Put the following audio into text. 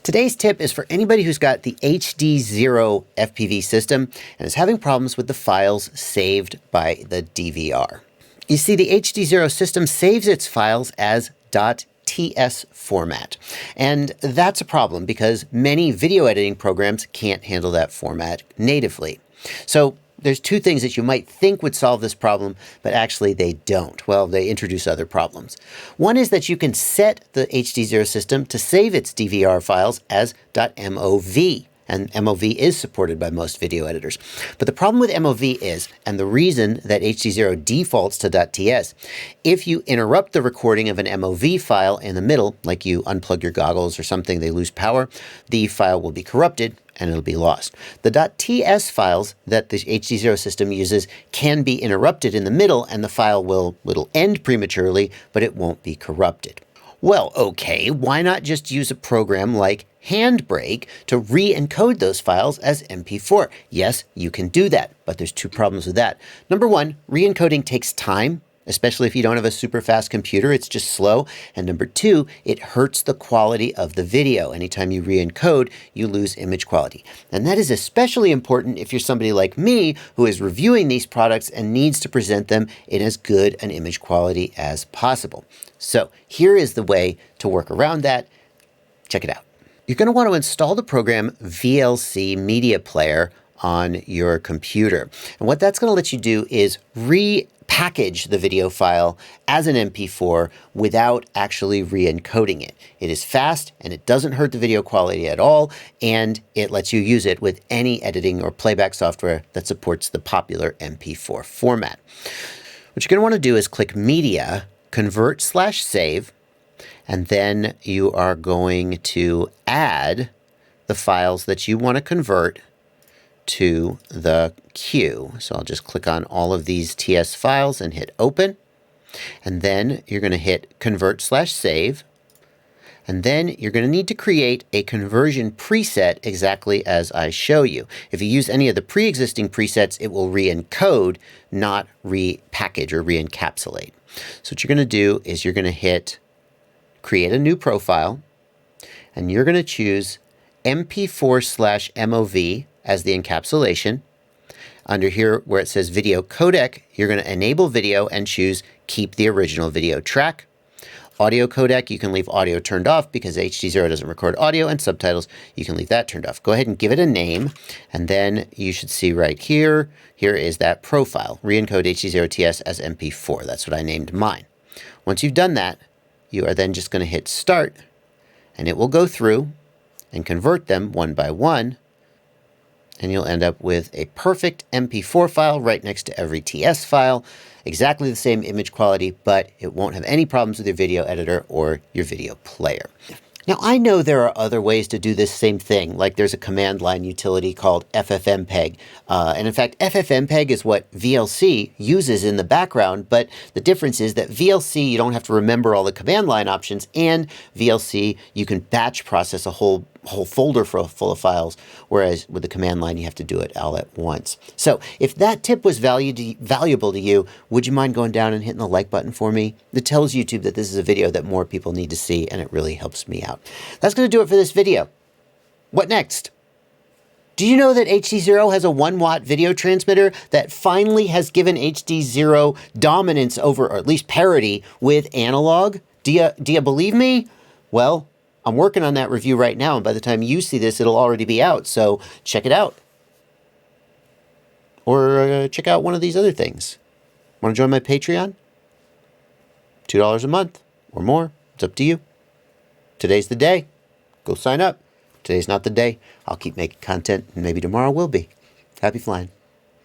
Today's tip is for anybody who's got the HDZero FPV system and is having problems with the files saved by the DVR. You see, the HDZero system saves its files as .ts format. And that's a problem because many video editing programs can't handle that format natively. So there's two things that you might think would solve this problem, but actually they don't. Well, they introduce other problems. One is that you can set the HDZero system to save its DVR files as .mov. And MOV is supported by most video editors. But the problem with MOV is, and the reason that HDZero defaults to .ts, if you interrupt the recording of an MOV file in the middle, like you unplug your goggles or something, they lose power, the file will be corrupted and it'll be lost. The .ts files that the HDZero system uses can be interrupted in the middle and the file will end prematurely, but it won't be corrupted. Well, okay, why not just use a program like Handbrake to re-encode those files as MP4? Yes, you can do that, but there's two problems with that. Number one, re-encoding takes time, especially if you don't have a super fast computer, it's just slow. And number two, it hurts the quality of the video. Anytime you re-encode, you lose image quality. And that is especially important if you're somebody like me who is reviewing these products and needs to present them in as good an image quality as possible. So here is the way to work around that. Check it out. You're going to want to install the program Vlc Media Player on your computer. And what that's going to let you do is repackage the video file as an MP4 without actually re-encoding it. It is fast and it doesn't hurt the video quality at all, and it lets you use it with any editing or playback software that supports the popular MP4 format. What you're going to want to do is click Media, Convert/Save, and then you are going to add the files that you want to convert to the queue. So I'll just click on all of these TS files and hit Open. And then you're going to hit Convert/Save. And then you're going to need to create a conversion preset exactly as I show you. If you use any of the pre-existing presets, it will re-encode, not repackage or re-encapsulate. So what you're going to do is you're going to hit Create a new profile, and you're going to choose MP4/MOV as the encapsulation. Under here where it says Video Codec, you're going to enable video and choose Keep the original video track. Audio codec, you can leave audio turned off because HDZero doesn't record audio, and subtitles, you can leave that turned off. Go ahead and give it a name, and then you should see right here, here is that profile, re-encode HDZero TS as MP4. That's what I named mine. Once you've done that, you are then just going to hit Start, and it will go through and convert them one by one, and you'll end up with a perfect MP4 file right next to every TS file, exactly the same image quality, but it won't have any problems with your video editor or your video player. Now, I know there are other ways to do this same thing, like there's a command line utility called Ffmpeg. And in fact, Ffmpeg is what Vlc uses in the background, but the difference is that Vlc, you don't have to remember all the command line options, and Vlc, you can batch process a whole folder full of files, whereas with the command line, you have to do it all at once. So if that tip was valuable to you, would you mind going down and hitting the like button for me? It tells YouTube that this is a video that more people need to see, and it really helps me out. That's going to do it for this video. What next? Do you know that HDZero has a 1-watt video transmitter that finally has given HDZero dominance over, or at least parity, with analog? Do you believe me? Well, I'm working on that review right now, and by the time you see this, it'll already be out, so check it out. Or check out one of these other things. Want to join my Patreon? $2 a month or more. It's up to you. Today's the day. Go sign up. Today's not the day. I'll keep making content, and maybe tomorrow will be. Happy flying.